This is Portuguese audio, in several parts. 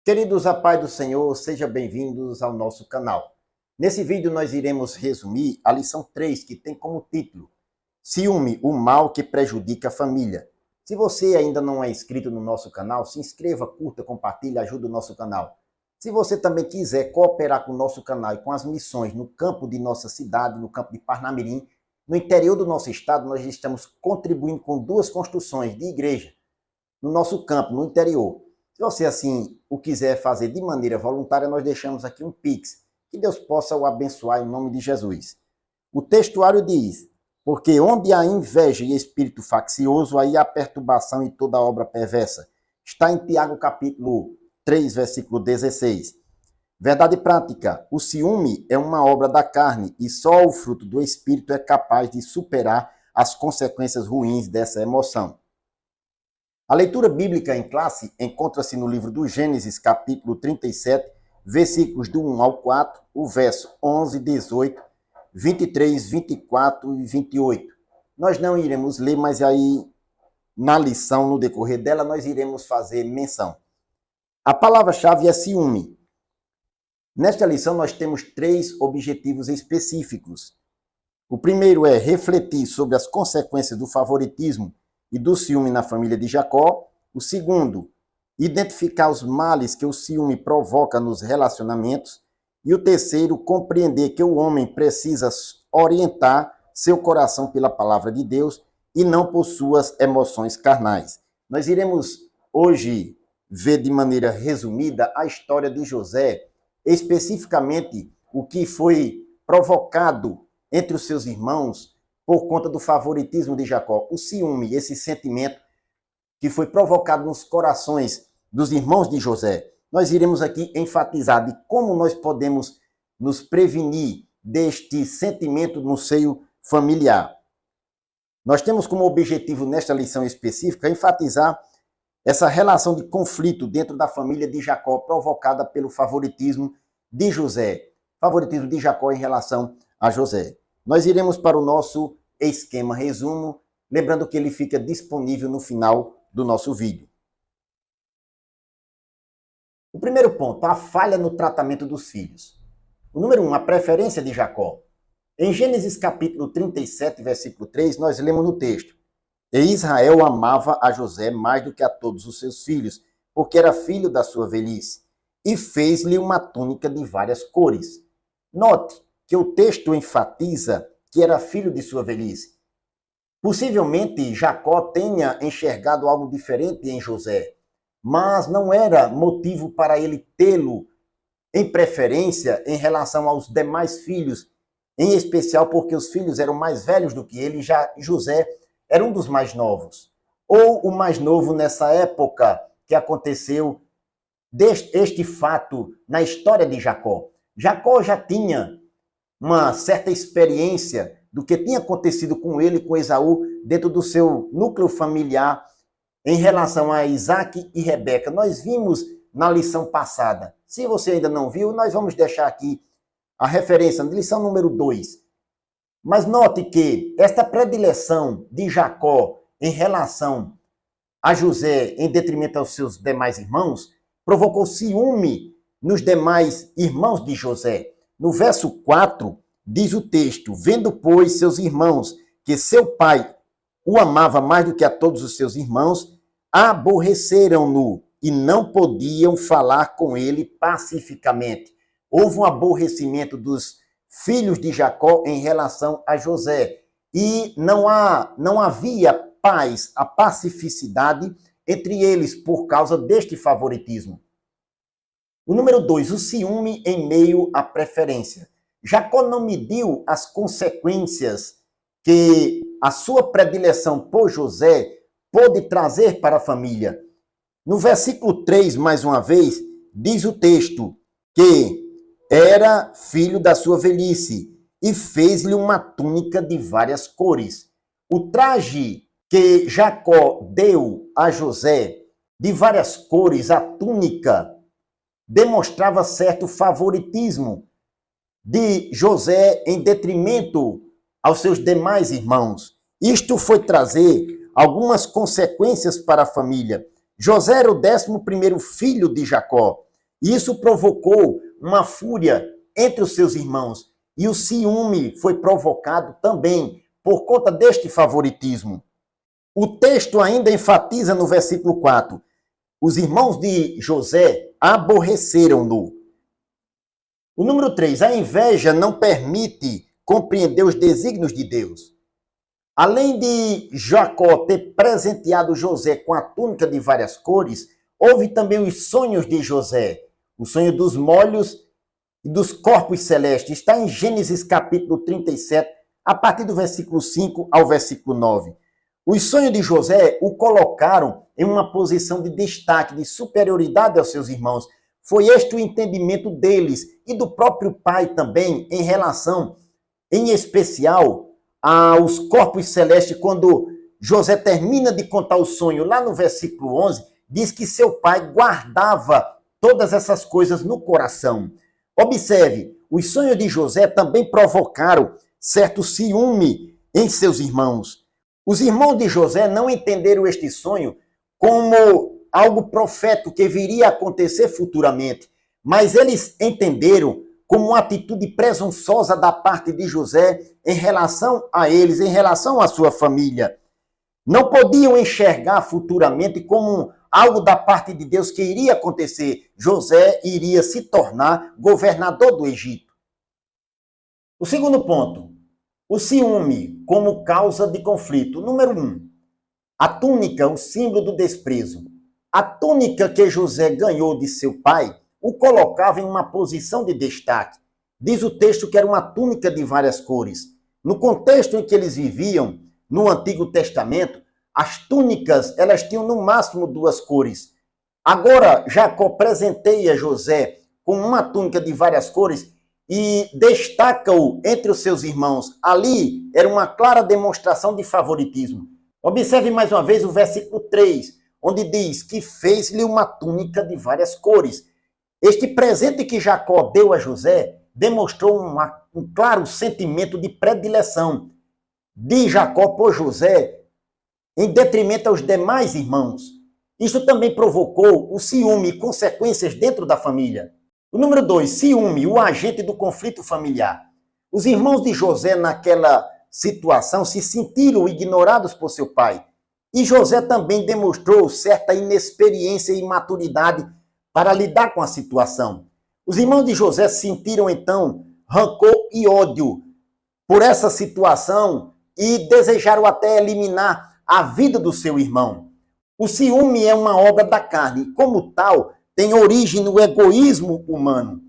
Queridos, a paz do Senhor, sejam bem-vindos ao nosso canal. Nesse vídeo nós iremos resumir a lição 3, que tem como título Ciúme, o mal que prejudica a família. Se você ainda não é inscrito no nosso canal, se inscreva, curta, compartilhe, ajude o nosso canal. Se você também quiser cooperar com o nosso canal e com as missões no campo de nossa cidade, no campo de Parnamirim, no interior do nosso estado, nós estamos contribuindo com 2 construções de igreja no nosso campo, no interior. Se você assim o quiser fazer de maneira voluntária, nós deixamos aqui um Pix. Que Deus possa o abençoar em nome de Jesus. O textuário diz: porque onde há inveja e espírito faccioso, aí há perturbação e toda obra perversa. Está em Tiago capítulo 3, versículo 16. Verdade prática: o ciúme é uma obra da carne e só o fruto do espírito é capaz de superar as consequências ruins dessa emoção. A leitura bíblica em classe encontra-se no livro do Gênesis, capítulo 37, versículos do 1 ao 4, o verso 11, 18, 23, 24 e 28. Nós não iremos ler, mas aí na lição, no decorrer dela, nós iremos fazer menção. A palavra-chave é ciúme. Nesta lição, nós temos 3 objetivos específicos. O primeiro é refletir sobre as consequências do favoritismo e do ciúme na família de Jacó. O segundo, identificar os males que o ciúme provoca nos relacionamentos. E o terceiro, compreender que o homem precisa orientar seu coração pela palavra de Deus e não por suas emoções carnais. Nós iremos hoje ver de maneira resumida a história de José, especificamente o que foi provocado entre os seus irmãos por conta do favoritismo de Jacó, o ciúme, esse sentimento que foi provocado nos corações dos irmãos de José. Nós iremos aqui enfatizar de como nós podemos nos prevenir deste sentimento no seio familiar. Nós temos como objetivo nesta lição específica enfatizar essa relação de conflito dentro da família de Jacó provocada pelo favoritismo de José, favoritismo de Jacó em relação a José. Nós iremos para o nosso esquema resumo, lembrando que ele fica disponível no final do nosso vídeo. O primeiro ponto, a falha no tratamento dos filhos. O número 1, a preferência de Jacó. Em Gênesis capítulo 37, versículo 3, nós lemos no texto: E Israel amava a José mais do que a todos os seus filhos, porque era filho da sua velhice, e fez-lhe uma túnica de várias cores. Note que o texto enfatiza que era filho de sua velhice. Possivelmente Jacó tenha enxergado algo diferente em José, mas não era motivo para ele tê-lo em preferência em relação aos demais filhos, em especial porque os filhos eram mais velhos do que ele, já José era um dos mais novos, ou o mais novo nessa época que aconteceu este fato na história de Jacó. Jacó já tinha uma certa experiência do que tinha acontecido com ele, com Esaú, dentro do seu núcleo familiar em relação a Isaac e Rebeca. Nós vimos na lição passada. Se você ainda não viu, nós vamos deixar aqui a referência na lição número 2. Mas note que esta predileção de Jacó em relação a José, em detrimento aos seus demais irmãos, provocou ciúme nos demais irmãos de José. No verso 4, diz o texto: vendo, pois, seus irmãos que seu pai o amava mais do que a todos os seus irmãos, aborreceram-no e não podiam falar com ele pacificamente. Houve um aborrecimento dos filhos de Jacó em relação a José. E não havia paz, a pacificidade entre eles por causa deste favoritismo. O número 2, o ciúme em meio à preferência. Jacó não mediu as consequências que a sua predileção por José pôde trazer para a família. No versículo 3, mais uma vez, diz o texto que era filho da sua velhice e fez-lhe uma túnica de várias cores. O traje que Jacó deu a José, de várias cores, a túnica, demonstrava certo favoritismo de José em detrimento aos seus demais irmãos. Isto foi trazer algumas consequências para a família. José era o 11º filho de Jacó. E isso provocou uma fúria entre os seus irmãos. E o ciúme foi provocado também por conta deste favoritismo. O texto ainda enfatiza no versículo 4: os irmãos de José aborreceram-no. O número 3, a inveja não permite compreender os desígnios de Deus. Além de Jacó ter presenteado José com a túnica de várias cores, houve também os sonhos de José. O sonho dos molhos e dos corpos celestes está em Gênesis capítulo 37, a partir do versículo 5 ao versículo 9. Os sonhos de José o colocaram em uma posição de destaque, de superioridade aos seus irmãos. Foi este o entendimento deles e do próprio pai também em relação, em especial, aos corpos celestes. Quando José termina de contar o sonho, lá no versículo 11, diz que seu pai guardava todas essas coisas no coração. Observe, os sonhos de José também provocaram certo ciúme em seus irmãos. Os irmãos de José não entenderam este sonho como algo profético que viria a acontecer futuramente, mas eles entenderam como uma atitude presunçosa da parte de José em relação a eles, em relação à sua família. Não podiam enxergar futuramente como algo da parte de Deus que iria acontecer. José iria se tornar governador do Egito. O segundo ponto, o ciúme como causa de conflito. Número 1, a túnica, o símbolo do desprezo. A túnica que José ganhou de seu pai o colocava em uma posição de destaque. Diz o texto que era uma túnica de várias cores. No contexto em que eles viviam, no Antigo Testamento, as túnicas, elas tinham no máximo 2 cores. Agora, Jacó presenteia José com uma túnica de várias cores e destaca-o entre os seus irmãos. Ali era uma clara demonstração de favoritismo. Observe mais uma vez o versículo 3, onde diz que fez-lhe uma túnica de várias cores. Este presente que Jacó deu a José demonstrou um claro sentimento de predileção de Jacó por José, em detrimento aos demais irmãos. Isso também provocou o ciúme e consequências dentro da família. O número 2, ciúme, o agente do conflito familiar. Os irmãos de José, naquela situação, se sentiram ignorados por seu pai. E José também demonstrou certa inexperiência e imaturidade para lidar com a situação. Os irmãos de José sentiram, então, rancor e ódio por essa situação e desejaram até eliminar a vida do seu irmão. O ciúme é uma obra da carne e, como tal, tem origem no egoísmo humano.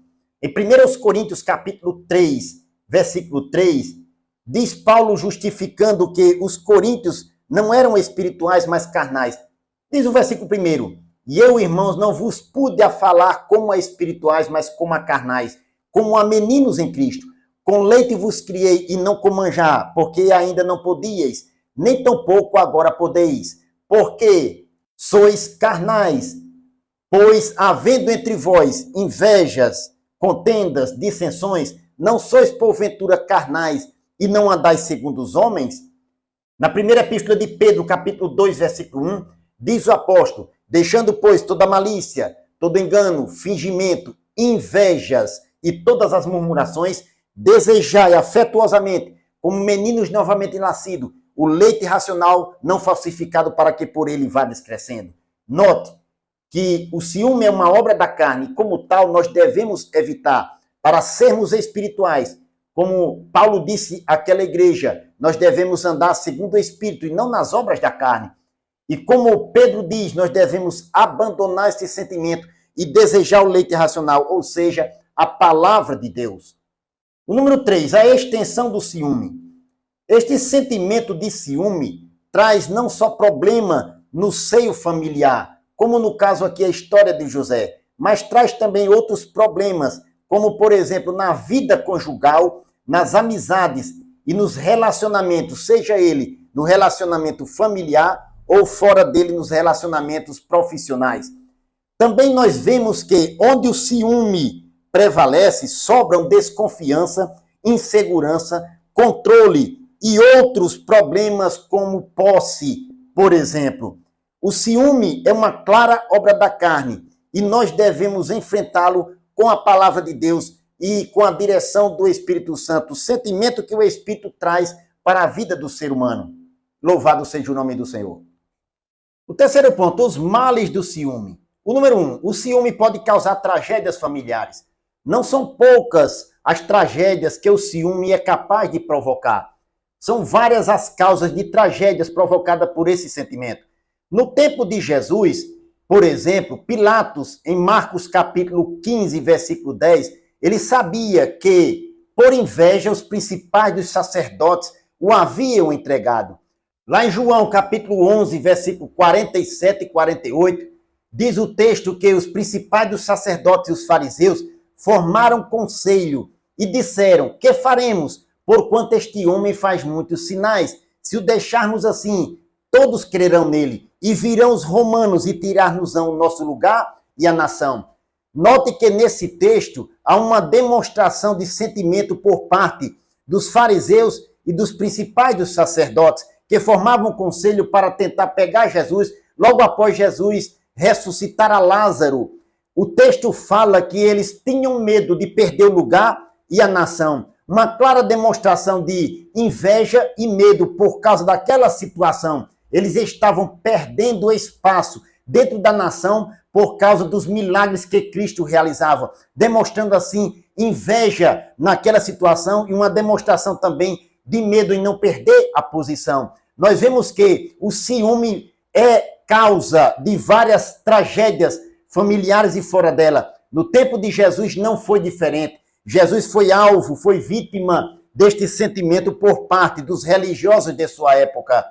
Em 1 Coríntios capítulo 3, versículo 3, diz Paulo justificando que os coríntios não eram espirituais, mas carnais. Diz o versículo 1, e eu, irmãos, não vos pude a falar como a espirituais, mas como a carnais, como a meninos em Cristo. Com leite vos criei e não com manjar, porque ainda não podíeis, nem tampouco agora podeis, porque sois carnais. Pois, havendo entre vós invejas, contendas, dissensões, não sois porventura carnais e não andais segundo os homens? Na primeira epístola de Pedro, capítulo 2, versículo 1, diz o apóstolo, deixando, pois, toda malícia, todo engano, fingimento, invejas e todas as murmurações, desejai afetuosamente, como meninos novamente nascidos, o leite racional não falsificado para que por ele vades crescendo. Note que o ciúme é uma obra da carne, e como tal nós devemos evitar. Para sermos espirituais, como Paulo disse àquela igreja, nós devemos andar segundo o Espírito e não nas obras da carne. E como Pedro diz, nós devemos abandonar esse sentimento e desejar o leite racional, ou seja, a palavra de Deus. O número 3, a extensão do ciúme. Este sentimento de ciúme traz não só problema no seio familiar, como no caso aqui a história de José, mas traz também outros problemas, como por exemplo na vida conjugal, nas amizades e nos relacionamentos, seja ele no relacionamento familiar ou fora dele nos relacionamentos profissionais. Também nós vemos que onde o ciúme prevalece, sobram desconfiança, insegurança, controle e outros problemas como posse, por exemplo. O ciúme é uma clara obra da carne e nós devemos enfrentá-lo com a palavra de Deus e com a direção do Espírito Santo, o sentimento que o Espírito traz para a vida do ser humano. Louvado seja o nome do Senhor. O terceiro ponto, os males do ciúme. O número 1, o ciúme pode causar tragédias familiares. Não são poucas as tragédias que o ciúme é capaz de provocar. São várias as causas de tragédias provocadas por esse sentimento. No tempo de Jesus, por exemplo, Pilatos, em Marcos capítulo 15, versículo 10, ele sabia que, por inveja, os principais dos sacerdotes o haviam entregado. Lá em João capítulo 11, versículo 47 e 48, diz o texto que os principais dos sacerdotes e os fariseus formaram conselho e disseram: que faremos, porquanto este homem faz muitos sinais? Se o deixarmos assim, todos crerão nele, e virão os romanos e tirar-nos-ão o nosso lugar e a nação. Note que nesse texto há uma demonstração de sentimento por parte dos fariseus e dos principais dos sacerdotes, que formavam um conselho para tentar pegar Jesus logo após Jesus ressuscitar a Lázaro. O texto fala que eles tinham medo de perder o lugar e a nação. Uma clara demonstração de inveja e medo por causa daquela situação. Eles estavam perdendo espaço dentro da nação por causa dos milagres que Cristo realizava, demonstrando assim inveja naquela situação e uma demonstração também de medo em não perder a posição. Nós vemos que o ciúme é causa de várias tragédias familiares e fora dela. No tempo de Jesus não foi diferente. Jesus foi alvo, foi vítima deste sentimento por parte dos religiosos de sua época.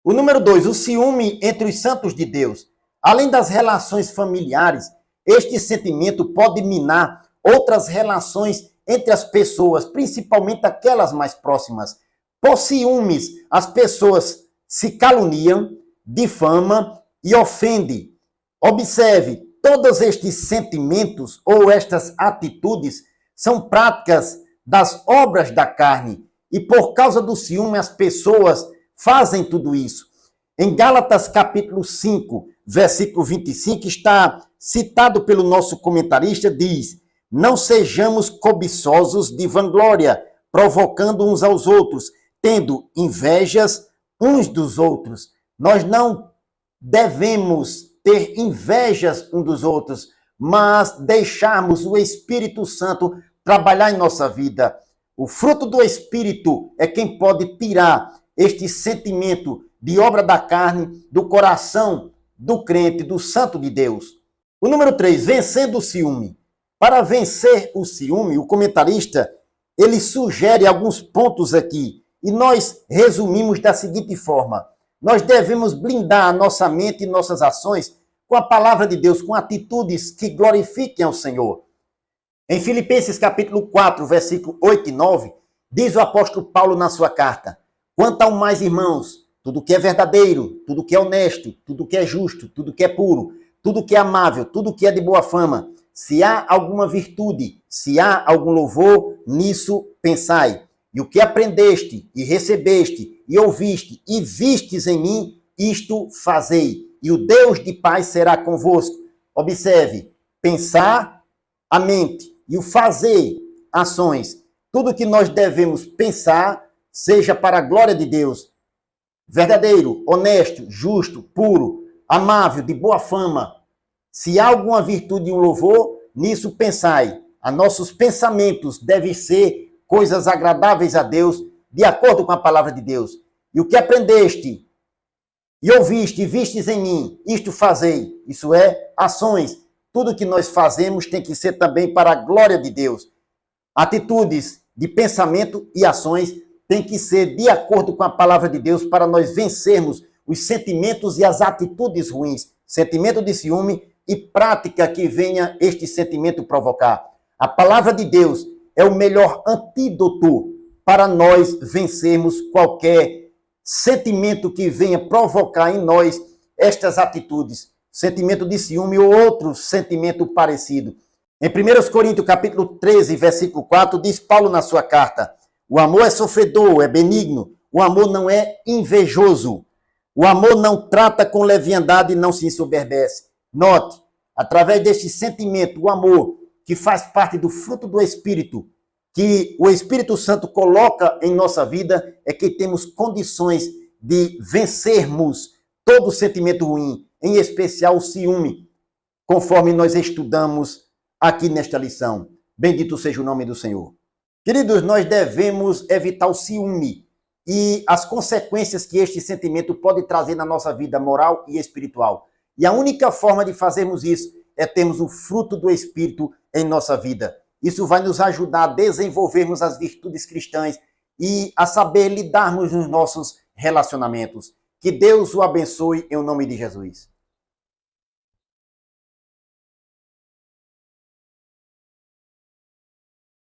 O número 2, o ciúme entre os santos de Deus. Além das relações familiares, este sentimento pode minar outras relações entre as pessoas, principalmente aquelas mais próximas. Por ciúmes, as pessoas se caluniam, difamam e ofendem. Observe, todos estes sentimentos ou estas atitudes são práticas das obras da carne. E por causa do ciúme, as pessoas fazem tudo isso. Em Gálatas capítulo 5, versículo 25, está citado pelo nosso comentarista, diz: não sejamos cobiçosos de vanglória, provocando uns aos outros, tendo invejas uns dos outros. Nós não devemos ter invejas uns dos outros, mas deixarmos o Espírito Santo trabalhar em nossa vida. O fruto do Espírito é quem pode tirar este sentimento de obra da carne do coração do crente, do santo de Deus. O número 3, vencendo o ciúme. Para vencer o ciúme, o comentarista, ele sugere alguns pontos aqui, e nós resumimos da seguinte forma: nós devemos blindar a nossa mente e nossas ações com a palavra de Deus, com atitudes que glorifiquem ao Senhor. Em Filipenses capítulo 4, versículo 8 e 9, diz o apóstolo Paulo na sua carta: quanto ao mais, irmãos, tudo que é verdadeiro, tudo que é honesto, tudo que é justo, tudo que é puro, tudo que é amável, tudo que é de boa fama, se há alguma virtude, se há algum louvor, nisso pensai. E o que aprendeste, e recebeste, e ouviste, e vistes em mim, isto fazei. E o Deus de paz será convosco. Observe, pensar a mente e o fazer ações. Tudo que nós devemos pensar seja para a glória de Deus. Verdadeiro, honesto, justo, puro, amável, de boa fama. Se há alguma virtude e um louvor, nisso pensai. A nossos pensamentos devem ser coisas agradáveis a Deus, de acordo com a palavra de Deus. E o que aprendeste, e ouviste, e vistes em mim, isto fazei. Isso é, ações. Tudo que nós fazemos tem que ser também para a glória de Deus. Atitudes de pensamento e ações tem que ser de acordo com a palavra de Deus para nós vencermos os sentimentos e as atitudes ruins, sentimento de ciúme e prática que venha este sentimento provocar. A palavra de Deus é o melhor antídoto para nós vencermos qualquer sentimento que venha provocar em nós estas atitudes, sentimento de ciúme ou outro sentimento parecido. Em 1 Coríntios capítulo 13, versículo 4, diz Paulo na sua carta: o amor é sofredor, é benigno, o amor não é invejoso, o amor não trata com leviandade e não se ensoberbece. Note, Através deste sentimento, o amor, que faz parte do fruto do Espírito, que o Espírito Santo coloca em nossa vida, é que temos condições de vencermos todo sentimento ruim, em especial o ciúme, conforme nós estudamos aqui nesta lição. Bendito seja o nome do Senhor. Queridos, nós devemos evitar o ciúme e as consequências que este sentimento pode trazer na nossa vida moral e espiritual. E a única forma de fazermos isso é termos o fruto do Espírito em nossa vida. Isso vai nos ajudar a desenvolvermos as virtudes cristãs e a saber lidarmos nos nossos relacionamentos. Que Deus o abençoe em nome de Jesus.